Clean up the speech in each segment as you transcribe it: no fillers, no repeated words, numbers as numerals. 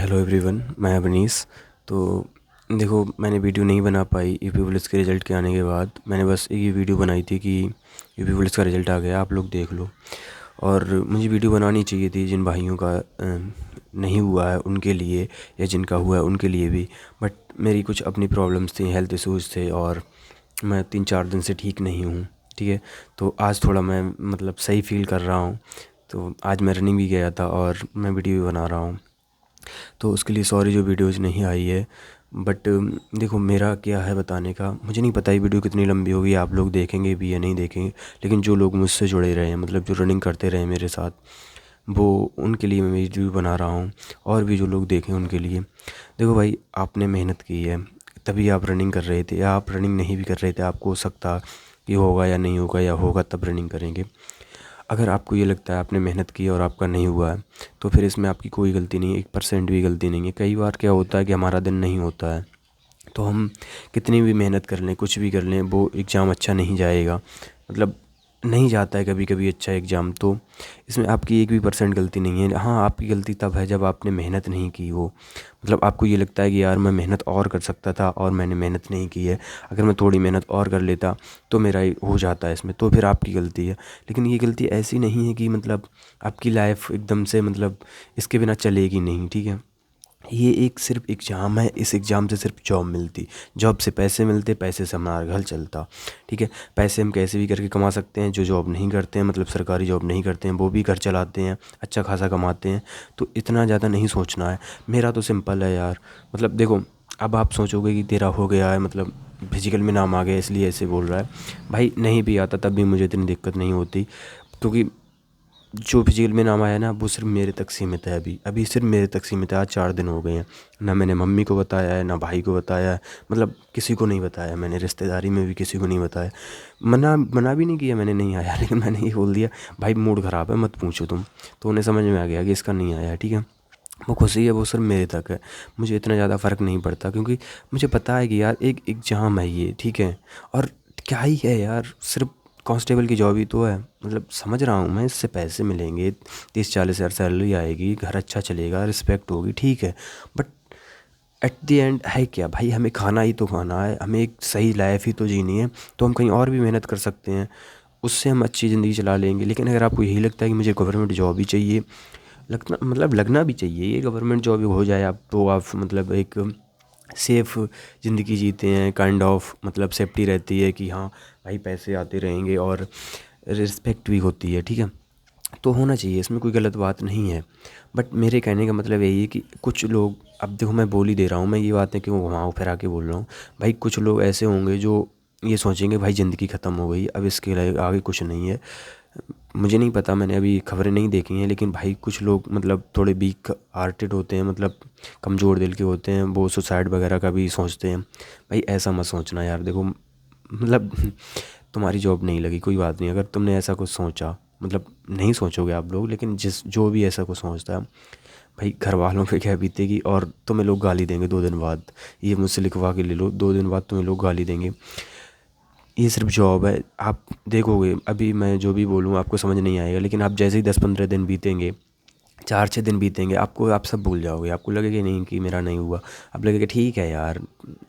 Hello everyone, मैं अवनीश। तो देखो, मैंने वीडियो नहीं बना पाई यूपी पुलिस के रिज़ल्ट के आने के बाद। मैंने बस एक ये वीडियो बनाई थी कि यूपी पुलिस का रिज़ल्ट आ गया, आप लोग देख लो। और मुझे वीडियो बनानी चाहिए थी जिन भाइयों का नहीं हुआ है उनके लिए, या जिनका हुआ है उनके लिए भी। बट मेरी कुछ अपनी प्रॉब्लम्स थी, हेल्थ इश्यूज़ थे, और मैं 3-4 दिन से ठीक नहीं हूँ। ठीक है, तो आज थोड़ा मैं मतलब सही फ़ील कर रहा हूँ। तो आज मैं रनिंग भी गया था और मैं वीडियो भी बना रहा हूँ। तो उसके लिए सॉरी जो वीडियोज़ नहीं आई है। बट देखो, मेरा क्या है बताने का, मुझे नहीं पता ये वीडियो कितनी लंबी होगी, आप लोग देखेंगे भी या नहीं देखेंगे। लेकिन जो लोग मुझसे जुड़े रहे हैं, मतलब जो रनिंग करते रहे मेरे साथ, वो उनके लिए मैं वीडियो बना रहा हूँ। और भी जो लोग देखें उनके लिए। देखो भाई, आपने मेहनत की है तभी आप रनिंग कर रहे थे, या आप रनिंग नहीं भी कर रहे थे, आपको हो सकता कि होगा या नहीं होगा, या होगा तब रनिंग करेंगे। अगर आपको ये लगता है आपने मेहनत की और आपका नहीं हुआ है, तो फिर इसमें आपकी कोई गलती नहीं है, 1% भी गलती नहीं है। कई बार क्या होता है कि हमारा दिन नहीं होता है, तो हम कितनी भी मेहनत कर लें, कुछ भी कर लें, वो एग्ज़ाम अच्छा नहीं जाएगा। मतलब नहीं जाता है कभी कभी अच्छा एग्ज़ाम। तो इसमें आपकी 1% भी गलती नहीं है। हाँ, आपकी गलती तब है जब आपने मेहनत नहीं की हो। मतलब आपको ये लगता है कि यार मैं मेहनत और कर सकता था और मैंने मेहनत नहीं की है, अगर मैं थोड़ी मेहनत और कर लेता तो मेरा ये हो जाता है इसमें, तो फिर आपकी गलती है। लेकिन ये गलती ऐसी नहीं है कि मतलब आपकी लाइफ एकदम से मतलब इसके बिना चलेगी नहीं। ठीक है, ये एक सिर्फ एग्ज़ाम है, इस एग्ज़ाम से सिर्फ जॉब मिलती, जॉब से पैसे मिलते, पैसे से हमारा घर चलता। ठीक है, पैसे हम कैसे भी करके कमा सकते हैं। जो जॉब नहीं करते हैं, मतलब सरकारी जॉब नहीं करते हैं, वो भी घर चलाते हैं, अच्छा खासा कमाते हैं। तो इतना ज़्यादा नहीं सोचना है। मेरा तो सिंपल है यार। मतलब देखो, अब आप सोचोगे कि तेरा हो गया है, मतलब फिजिकल में नाम आ गया इसलिए ऐसे बोल रहा है। भाई नहीं भी आता तब भी मुझे इतनी दिक्कत नहीं होती, क्योंकि जो फिजिकल में नाम आया ना, वो सिर्फ मेरे तक सीमित है। अभी अभी सिर्फ मेरे तक सीमित है। आज 4 दिन हो गए हैं, ना मैंने मम्मी को बताया है, ना भाई को बताया है, मतलब किसी को नहीं बताया मैंने। रिश्तेदारी में भी किसी को नहीं बताया। मना मना भी नहीं किया मैंने, नहीं आया, लेकिन मैंने ये बोल दिया भाई मूड ख़राब है, मत पूछो तुम। तो उन्हें समझ में आ गया कि इसका नहीं आया है। ठीक है, वो खुशी है, वो सिर्फ मेरे तक है। मुझे इतना ज़्यादा फ़र्क नहीं पड़ता, क्योंकि मुझे पता है कि यार एक एग्ज़ाम है ये। ठीक है, और क्या ही है यार, सिर्फ कांस्टेबल की जॉब ही तो है। मतलब समझ रहा हूँ मैं, इससे पैसे मिलेंगे, 30-40 हज़ार सैलरी आएगी, घर अच्छा चलेगा, रिस्पेक्ट होगी, ठीक है। बट एट द एंड है क्या भाई, हमें खाना ही तो खाना है, हमें एक सही लाइफ ही तो जीनी है। तो हम कहीं और भी मेहनत कर सकते हैं, उससे हम अच्छी ज़िंदगी चला लेंगे। लेकिन अगर आपको यही लगता है कि मुझे गवर्नमेंट जॉब ही चाहिए, लगना मतलब लगना भी चाहिए, ये गवर्नमेंट जॉब हो जाए आप, तो आप मतलब एक सेफ़ ज़िंदगी जीते हैं, काइंड ऑफ मतलब सेफ्टी रहती है कि हाँ भाई पैसे आते रहेंगे, और रिस्पेक्ट भी होती है। ठीक है, तो होना चाहिए, इसमें कोई गलत बात नहीं है। बट मेरे कहने का मतलब यही है कि कुछ लोग, अब देखो मैं बोल ही दे रहा हूँ, मैं ये बातें क्यों घुमा फिरा के बोल रहा हूँ। भाई कुछ लोग ऐसे होंगे जो ये सोचेंगे भाई ज़िंदगी ख़त्म हो गई, अब इसके आगे कुछ नहीं है। मुझे नहीं पता, मैंने अभी खबरें नहीं देखी हैं, लेकिन भाई कुछ लोग मतलब थोड़े वीक हार्टेड होते हैं, मतलब कमज़ोर दिल के होते हैं, वो सुसाइड वगैरह का भी सोचते हैं। भाई ऐसा मत सोचना यार। देखो मतलब तुम्हारी जॉब नहीं लगी, कोई बात नहीं, अगर तुमने ऐसा कुछ सोचा, मतलब नहीं सोचोगे आप लोग, लेकिन जो भी ऐसा कुछ सोचता है, भाई घर वालों पे क्या बीतेगी, और तुम्हें लोग गाली देंगे 2 दिन बाद। ये मुझसे लिखवा के ले लो, 2 दिन बाद तुम्हें लोग गाली देंगे। ये सिर्फ जॉब है, आप देखोगे अभी मैं जो भी बोलूँ आपको समझ नहीं आएगा, लेकिन आप जैसे ही 10-15 दिन बीतेंगे, 4-6 दिन बीतेंगे, आपको आप सब भूल जाओगे। आपको लगेगा नहीं कि मेरा नहीं हुआ, आप लगेगा ठीक है यार,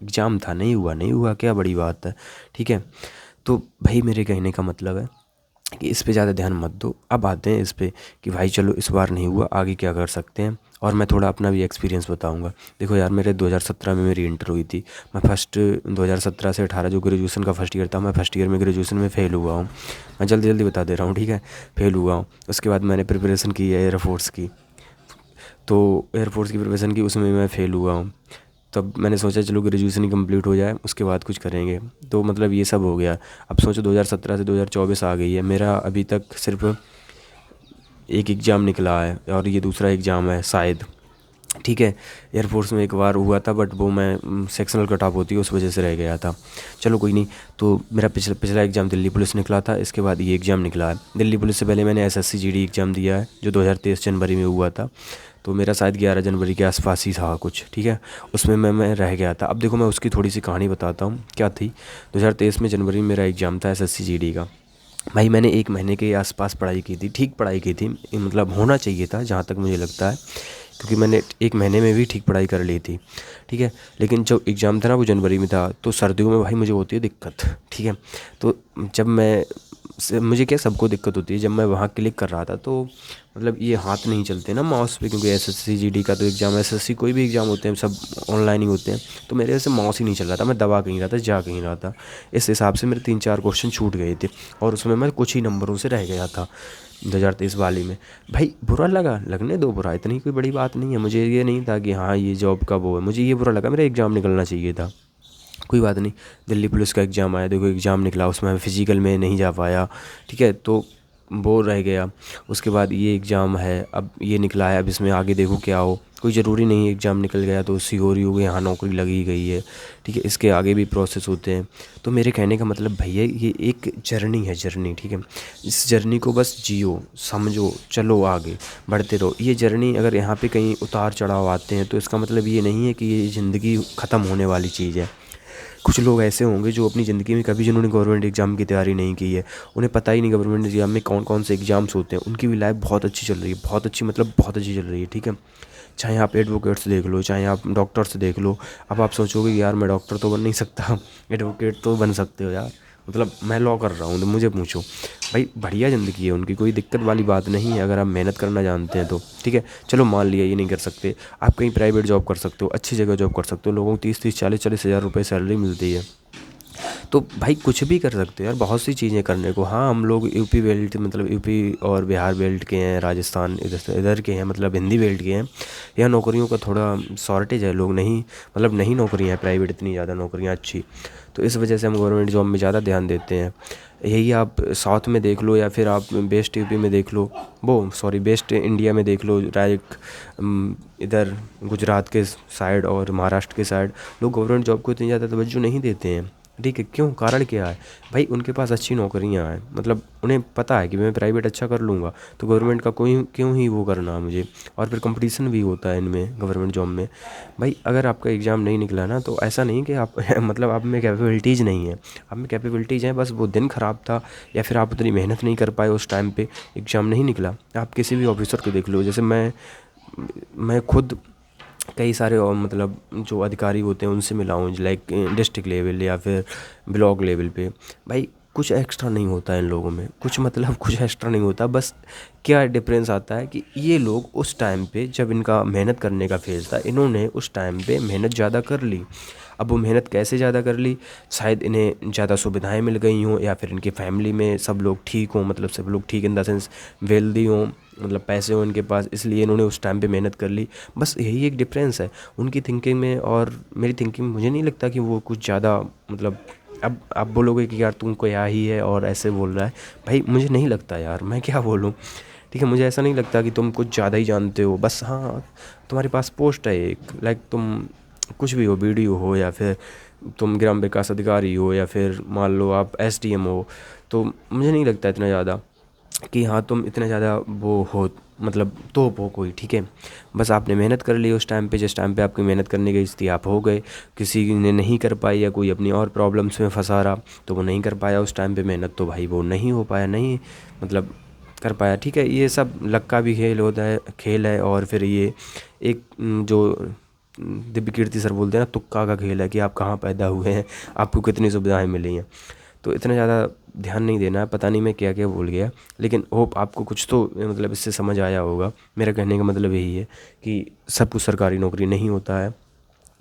एग्ज़ाम था, नहीं हुआ नहीं हुआ, क्या बड़ी बात है। ठीक है, तो भाई मेरे कहने का मतलब है कि इस पे ज़्यादा ध्यान मत दो। अब आते हैं इस पे कि भाई चलो इस बार नहीं हुआ, आगे क्या कर सकते हैं। और मैं थोड़ा अपना भी एक्सपीरियंस बताऊंगा। देखो यार, मेरे 2017 में मेरी इंटर हुई थी। मैं फर्स्ट 2017 से 18 जो ग्रेजुएशन का फर्स्ट ईयर था, मैं फर्स्ट ईयर में ग्रेजुएशन में फ़ेल हुआ हूँ। मैं जल्दी जल्दी बता दे रहा हूँ, ठीक है। फ़ेल हुआ हूँ, उसके बाद मैंने प्रिपरेशन की है एयरफोर्स की। तो एयरफोर्स की प्रिपरेशन की, उसमें मैं फ़ेल हुआ हूँ। तब मैंने सोचा चलो ग्रेजुएशन ही कंप्लीट हो जाए, उसके बाद कुछ करेंगे। तो मतलब ये सब हो गया। अब सोचो 2017 से 2024 आ गई है, मेरा अभी तक सिर्फ एक एग्ज़ाम निकला है, और ये दूसरा एग्ज़ाम है शायद। ठीक है, एयरफोर्स में एक बार हुआ था, बट वो मैं सेक्शनल कट ऑफ होती है उस वजह से रह गया था। चलो कोई नहीं। तो मेरा पिछला पिछला एग्ज़ाम दिल्ली पुलिस निकला था, इसके बाद ये एग्ज़ाम निकला है। दिल्ली पुलिस से पहले मैंने एसएससी जीडी एग्ज़ाम दिया है, जो 2023 जनवरी में हुआ था। तो मेरा शायद 11 जनवरी के आसपास ही था कुछ। ठीक है, उसमें मैं रह गया था। अब देखो मैं उसकी थोड़ी सी कहानी बताता हूँ क्या थी। 2023 में जनवरी में मेरा एग्ज़ाम था एसएससी जीडी का। भाई मैंने 1 महीने के आसपास पढ़ाई की थी, ठीक पढ़ाई की थी, मतलब होना चाहिए था जहाँ तक मुझे लगता है। क्योंकि मैंने 1 महीने में भी ठीक पढ़ाई कर ली थी, ठीक है। लेकिन जब एग्ज़ाम था ना वो जनवरी में था, तो सर्दियों में भाई मुझे होती है दिक्कत, ठीक है। तो जब मैं मुझे क्या, सबको दिक्कत होती है, जब मैं वहाँ क्लिक कर रहा था तो मतलब ये हाथ नहीं चलते ना माउस पे, क्योंकि एसएससी जीडी का तो एग्ज़ाम, एसएससी कोई भी एग्ज़ाम होते हैं सब ऑनलाइन ही होते हैं। तो मेरे से माउस ही नहीं चल रहा था, मैं दबा कहीं रहा था, जा कहीं रहा था। इस हिसाब से मेरे 3-4 क्वेश्चन छूट गए थे और उसमें मैं कुछ ही नंबरों से रह गया था 2023 वाली में। भाई बुरा लगा, लगने दो बुरा, इतनी कोई बड़ी बात नहीं है। मुझे ये नहीं था कि हाँ ये जॉब का वो है, मुझे ये बुरा लगा, मेरा एग्ज़ाम निकलना चाहिए था। कोई बात नहीं, दिल्ली पुलिस का एग्ज़ाम आया, देखो एग्ज़ाम निकला, उसमें मैं फ़िज़िकल में नहीं जा पाया, ठीक है, तो वो रह गया। उसके बाद ये एग्ज़ाम है, अब ये निकला है, अब इसमें आगे देखो क्या हो। कोई ज़रूरी नहीं है एग्ज़ाम निकल गया तो सिक्योर ही हो गई, हाँ नौकरी लगी गई है, ठीक है, इसके आगे भी प्रोसेस होते हैं। तो मेरे कहने का मतलब भैया ये एक जर्नी है, जर्नी, ठीक है। इस जर्नी को बस जियो, समझो, चलो आगे बढ़ते रहो। ये जर्नी अगर यहाँ पे कहीं उतार चढ़ाव आते हैं तो इसका मतलब ये नहीं है कि ये ज़िंदगी ख़त्म होने वाली चीज़ है। कुछ लोग ऐसे होंगे जो अपनी ज़िंदगी में कभी, जिन्होंने गवर्नमेंट एग्ज़ाम की तैयारी नहीं की है, उन्हें पता ही नहीं गवर्नमेंट एग्ज़ाम में कौन कौन से एग्ज़ाम्स होते हैं, उनकी भी लाइफ बहुत अच्छी चल रही है, बहुत अच्छी, मतलब बहुत अच्छी चल रही है, ठीक है। चाहे आप एडवोकेट्स देख लो, चाहे आप डॉक्टर्स देख लो। अब आप सोचोगे कि यार मैं डॉक्टर तो बन नहीं सकता, एडवोकेट तो बन सकते हो यार, मतलब मैं लॉ कर रहा हूँ, तो मुझे पूछो। भाई बढ़िया ज़िंदगी है उनकी, कोई दिक्कत वाली बात नहीं है अगर आप मेहनत करना जानते हैं तो, ठीक है। चलो मान लिया ये नहीं कर सकते, आप कहीं प्राइवेट जॉब कर सकते हो, अच्छी जगह जॉब कर सकते हो, लोगों को 30-40 हज़ार रुपये सैलरी मिलती है। तो भाई कुछ भी कर सकते हो यार, बहुत सी चीज़ें करने को। हाँ हम लोग यूपी बेल्ट, मतलब यूपी और बिहार बेल्ट के हैं, राजस्थान इधर के हैं, मतलब हिंदी बेल्ट के हैं। यहाँ नौकरियों का थोड़ा शॉर्टेज है, लोग नहीं, मतलब नहीं नौकरियाँ हैं प्राइवेट, इतनी ज़्यादा नौकरियाँ अच्छी, तो इस वजह से हम गवर्नमेंट जॉब में ज़्यादा ध्यान देते हैं। यही आप साउथ में देख लो या फिर आप बेस्ट यूपी में देख लो, वो सॉरी बेस्ट इंडिया में देख लो, इधर गुजरात के साइड और महाराष्ट्र के साइड लोग गवर्नमेंट जॉब को इतनी ज़्यादा तवज्जो नहीं देते हैं, ठीक है। क्यों, कारण क्या है भाई, उनके पास अच्छी नौकरियां हैं, मतलब उन्हें पता है कि मैं प्राइवेट अच्छा कर लूँगा तो गवर्नमेंट का कोई क्यों ही वो करना मुझे। और फिर कंपटीशन भी होता है इनमें, गवर्नमेंट जॉब में। भाई अगर आपका एग्ज़ाम नहीं निकला ना तो ऐसा नहीं कि आप मतलब आप में कैपेबिलिटीज़ नहीं है, आप में कैपेबिलिटीज़ हैं, बस वो दिन ख़राब था या फिर आप उतनी मेहनत नहीं कर पाए उस टाइम पे, एग्ज़ाम नहीं निकला। आप किसी भी ऑफिसर को देख लो, जैसे मैं खुद कई सारे और मतलब जो अधिकारी होते हैं उनसे मिला हूँ, लाइक डिस्ट्रिक्ट लेवल या फिर ब्लॉक लेवल पे। भाई कुछ एक्स्ट्रा नहीं होता है इन लोगों में, कुछ मतलब कुछ एक्स्ट्रा नहीं होता। बस क्या डिफरेंस आता है कि ये लोग उस टाइम पे जब इनका मेहनत करने का फेज़ था, इन्होंने उस टाइम पे मेहनत ज़्यादा कर ली। अब वो मेहनत कैसे ज़्यादा कर ली, शायद इन्हें ज़्यादा सुविधाएं मिल गई हों, या फिर इनकी फैमिली में सब लोग ठीक हों, मतलब सब लोग ठीक इन द सेंस वेल्दी हों, मतलब पैसे हों इनके पास, इसलिए इन्होंने उस टाइम पे मेहनत कर ली। बस यही एक डिफरेंस है उनकी थिंकिंग में और मेरी थिंकिंग में। मुझे नहीं लगता कि वो कुछ ज़्यादा, मतलब अब आप बोलोगे कि यार तुम क्या ही है और ऐसे बोल रहा है। भाई मुझे नहीं लगता यार, मैं क्या बोलूँ, ठीक है। मुझे ऐसा नहीं लगता कि तुम कुछ ज़्यादा ही जानते हो, बस हाँ तुम्हारे पास पोस्ट है एक, लाइक तुम कुछ भी हो, बीडीओ हो या फिर तुम ग्राम विकास अधिकारी हो या फिर मान लो आप एसडीएम हो। तो मुझे नहीं लगता इतना ज़्यादा कि हाँ तुम इतना ज़्यादा वो हो, मतलब तोप हो कोई, ठीक है। बस आपने मेहनत कर ली उस टाइम पे, जिस टाइम पे आपकी मेहनत करने की थी आप हो गए। किसी ने नहीं कर पाई या कोई अपनी और प्रॉब्लम्स में फंसा रहा तो वो नहीं कर पाया उस टाइम पे मेहनत, तो भाई वो नहीं हो पाया, नहीं मतलब कर पाया, ठीक है। ये सब लक का भी खेल होता है, खेल है। और फिर ये एक जो दिव्य कीर्ति सर बोलते हैं ना, तुक्का का खेल है कि आप कहाँ पैदा हुए हैं, आपको कितनी सुविधाएं मिली हैं। तो इतना ज़्यादा ध्यान नहीं देना है। पता नहीं मैं क्या क्या भूल गया, लेकिन होप आपको कुछ तो मतलब इससे समझ आया होगा। मेरा कहने का मतलब यही है कि सब कुछ सरकारी नौकरी नहीं होता है।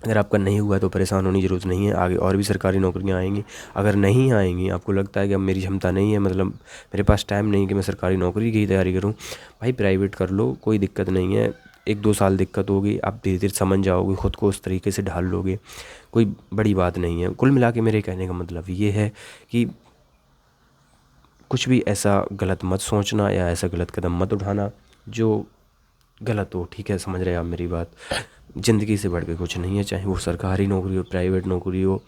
अगर आपका नहीं हुआ तो परेशान होने की ज़रूरत नहीं है, आगे और भी सरकारी नौकरियां आएंगी। अगर नहीं आएंगी, आपको लगता है कि अब मेरी क्षमता नहीं है, मतलब मेरे पास टाइम नहीं कि मैं सरकारी नौकरी की तैयारी करूं, भाई प्राइवेट कर लो, कोई दिक्कत नहीं है। 1-2 साल दिक्कत होगी, आप धीरे धीरे समझ जाओगे, ख़ुद को उस तरीके से ढाल लोगे, कोई बड़ी बात नहीं है। कुल मिला के मेरे कहने का मतलब ये है कि कुछ भी ऐसा गलत मत सोचना या ऐसा गलत कदम मत उठाना जो गलत हो, ठीक है, समझ रहे हैं आप मेरी बात। ज़िंदगी से बढ़ के कुछ नहीं है, चाहे वो सरकारी नौकरी हो, प्राइवेट नौकरी हो,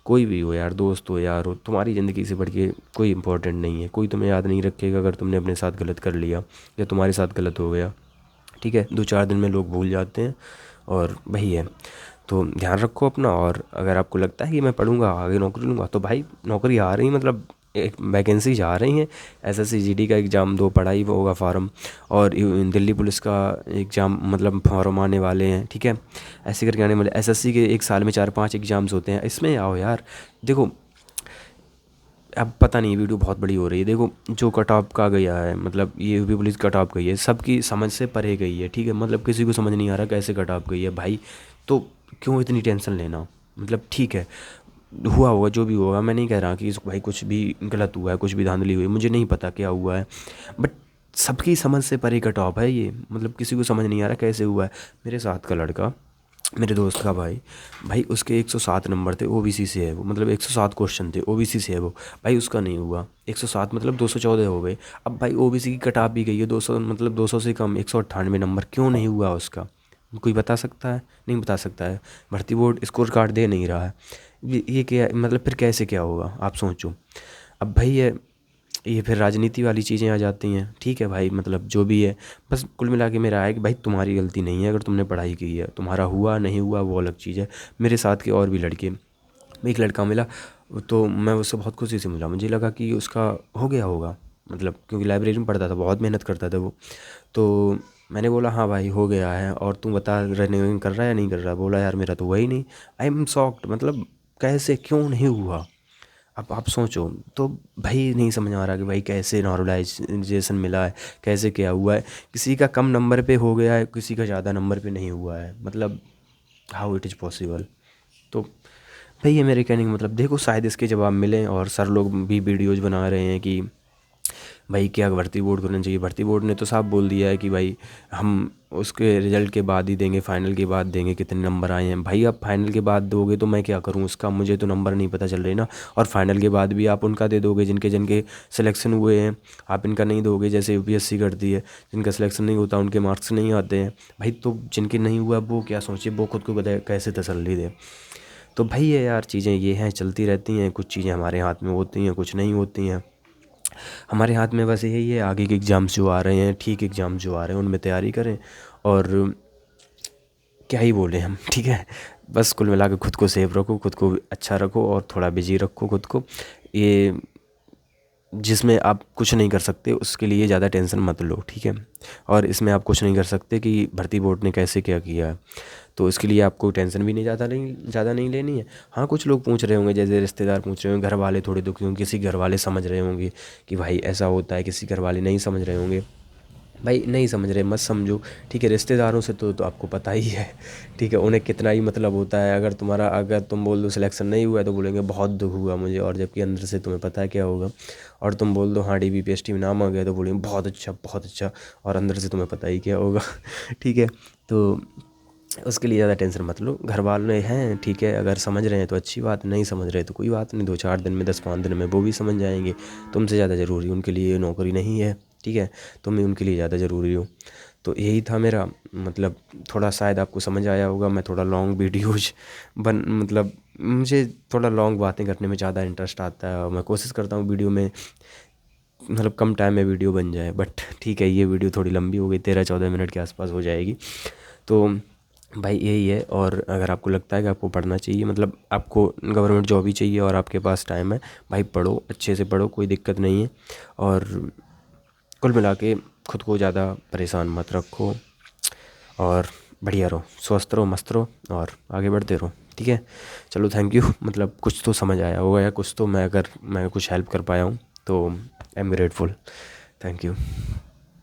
कोई भी हो यार, दोस्त हो, यार हो, तुम्हारी ज़िंदगी से बढ़ के कोई इंपॉर्टेंट नहीं है। कोई तुम्हें याद नहीं रखेगा अगर तुमने अपने साथ गलत कर लिया या तुम्हारे साथ गलत हो गया, ठीक है। 2-4 दिन में लोग भूल जाते हैं और वही है। तो ध्यान रखो अपना। और अगर आपको लगता है कि मैं पढ़ूंगा आगे नौकरी लूँगा, तो भाई नौकरी आ रही, मतलब एक वैकेंसी जा रही हैं। एसएससी जीडी का एग्ज़ाम 2 पढ़ा ही होगा फॉर्म, और दिल्ली पुलिस का एग्ज़ाम मतलब फॉर्म आने वाले हैं, ठीक है। ऐसे करके आने वाले एसएससी के एक साल में 4-5 एग्ज़ाम्स होते हैं, इसमें आओ यार। देखो अब पता नहीं, वीडियो बहुत बड़ी हो रही है। देखो जो कट ऑफ का गया है, मतलब ये यूपी पुलिस कट ऑफ गई है, सबकी समझ से परे गई है, ठीक है। मतलब किसी को समझ नहीं आ रहा कैसे कट ऑफ गई है भाई। तो क्यों इतनी टेंशन लेना, मतलब ठीक है, हुआ होगा जो भी होगा। मैं नहीं कह रहा कि भाई कुछ भी गलत हुआ है, कुछ भी धांधली हुई है, मुझे नहीं पता क्या हुआ है, बट सबकी समझ से परे कट ऑफ है ये। मतलब किसी को समझ नहीं आ रहा कैसे हुआ है। मेरे साथ का लड़का, मेरे दोस्त का भाई, भाई उसके 107 नंबर थे, ओबीसी से है वो, मतलब 107 क्वेश्चन थे, ओबीसी से है वो। भाई उसका नहीं हुआ, 107 मतलब 214 हो गए। अब भाई ओबीसी की कटाप भी गई है 200, मतलब 200 से कम 198 नंबर, क्यों नहीं हुआ उसका? कोई बता सकता है? नहीं बता सकता है। भर्ती बोर्ड स्कोर कार्ड दे नहीं रहा है। ये क्या मतलब, फिर कैसे क्या होगा आप सोचो। अब भाई ये फिर राजनीति वाली चीज़ें आ जाती हैं, ठीक है भाई, मतलब जो भी है। बस कुल मिला के मेरा है कि भाई तुम्हारी गलती नहीं है, अगर तुमने पढ़ाई की है, तुम्हारा हुआ नहीं हुआ वो अलग चीज़ है। मेरे साथ के और भी लड़के, एक लड़का मिला, तो मैं उससे बहुत खुशी से मिला, मुझे लगा कि उसका हो गया होगा, मतलब क्योंकि लाइब्रेरी में पढ़ता था, बहुत मेहनत करता था वो। तो मैंने बोला हाँ भाई हो गया है, और तू बता रनिंग कर रहा है या नहीं कर रहा? बोला यार मेरा तो वही नहीं। आई एम शॉक्ड, मतलब कैसे, क्यों नहीं हुआ? अब आप सोचो। तो भाई नहीं समझ आ रहा कि भाई कैसे नॉर्मलाइजेशन मिला है, कैसे क्या हुआ है। किसी का कम नंबर पे हो गया है, किसी का ज़्यादा नंबर पे नहीं हुआ है, मतलब हाउ इट इज़ पॉसिबल। तो भाई ये मेरे कहने का मतलब, देखो शायद इसके जवाब मिलें, और सर लोग भी वीडियोज़ बना रहे हैं कि भाई क्या भर्ती बोर्ड करना चाहिए। भर्ती बोर्ड ने तो साफ बोल दिया है कि भाई हम उसके रिज़ल्ट के बाद ही देंगे, फाइनल के बाद देंगे कितने नंबर आए हैं। भाई अब फाइनल के बाद दोगे तो मैं क्या करूँ उसका, मुझे तो नंबर नहीं पता चल रही ना। और फाइनल के बाद भी आप उनका दे दोगे जिनके जिनके सिलेक्शन हुए हैं, आप इनका नहीं दोगे, जैसे यूपीएससी करती है, जिनका सिलेक्शन नहीं होता उनके मार्क्स नहीं आते हैं। भाई तो जिनके नहीं हुआ वो क्या सोचे, वो खुद को कैसे तसल्ली दे। तो भाई ये यार चीज़ें ये हैं, चलती रहती हैं। कुछ चीज़ें हमारे हाथ में होती हैं, कुछ नहीं होती हैं। हमारे हाथ में बस यही है, आगे के एग्ज़ाम्स जो आ रहे हैं, ठीक एग्ज़ाम जो आ रहे हैं उनमें तैयारी करें, और क्या ही बोलें हम, ठीक है। बस कुल मिला के खुद को सेफ रखो, खुद को अच्छा रखो, और थोड़ा बिजी रखो खुद को। ये जिसमें आप कुछ नहीं कर सकते उसके लिए ज़्यादा टेंशन मत लो, ठीक है। और इसमें आप कुछ नहीं कर सकते कि भर्ती बोर्ड ने कैसे क्या किया है, तो इसके लिए आपको टेंशन भी नहीं ज़्यादा नहीं लेनी है। हाँ कुछ लोग पूछ रहे होंगे, जैसे रिश्तेदार पूछ रहे होंगे, घर वाले थोड़े दुखी होंगे, किसी घर वाले समझ रहे होंगे कि भाई ऐसा होता है, किसी घर वाले नहीं समझ रहे होंगे। भाई नहीं समझ रहे मत समझो, ठीक है। रिश्तेदारों से तो आपको पता ही है, ठीक है, उन्हें कितना ही मतलब होता है। अगर तुम बोल दो सिलेक्शन नहीं हुआ है तो बोलेंगे बहुत दुख हुआ मुझे, और जबकि अंदर से तुम्हें पता है क्या होगा। और तुम बोल दो हाँ DBPST में नाम आ गया तो बोलेंगे बहुत अच्छा बहुत अच्छा, और अंदर से तुम्हें पता ही क्या होगा ठीक है। तो उसके लिए ज़्यादा टेंशन मत लो। घर वाले हैं, ठीक है, अगर समझ रहे हैं तो अच्छी बात, नहीं समझ रहे तो कोई बात नहीं, 2-4 दिन में 10-5 दिन में वो भी समझ जाएंगे। तुमसे ज़्यादा ज़रूरी उनके लिए नौकरी नहीं है, ठीक है, तुम ही उनके लिए ज़्यादा ज़रूरी हो। तो यही था मेरा, मतलब थोड़ा शायद आपको समझ आया होगा। मैं थोड़ा लॉन्ग वीडियोज मतलब मुझे थोड़ा लॉन्ग बातें करने में ज़्यादा इंटरेस्ट आता है, और मैं कोशिश करता हूँ वीडियो में मतलब कम टाइम में वीडियो बन जाए, बट ठीक है ये वीडियो थोड़ी लंबी हो गई, 13-14 मिनट के आसपास हो जाएगी। तो भाई यही है। और अगर आपको लगता है कि आपको पढ़ना चाहिए, मतलब आपको गवर्नमेंट जॉब ही चाहिए और आपके पास टाइम है, भाई पढ़ो, अच्छे से पढ़ो, कोई दिक्कत नहीं है। और कुल मिला के खुद को ज़्यादा परेशान मत रखो, और बढ़िया रहो, स्वस्थ रहो, मस्त रहो, और आगे बढ़ते रहो, ठीक है। चलो थैंक यू, मतलब कुछ तो समझ आया होगा, या कुछ तो मैं कुछ हेल्प कर पाया हूँ तो I am grateful. Thank you.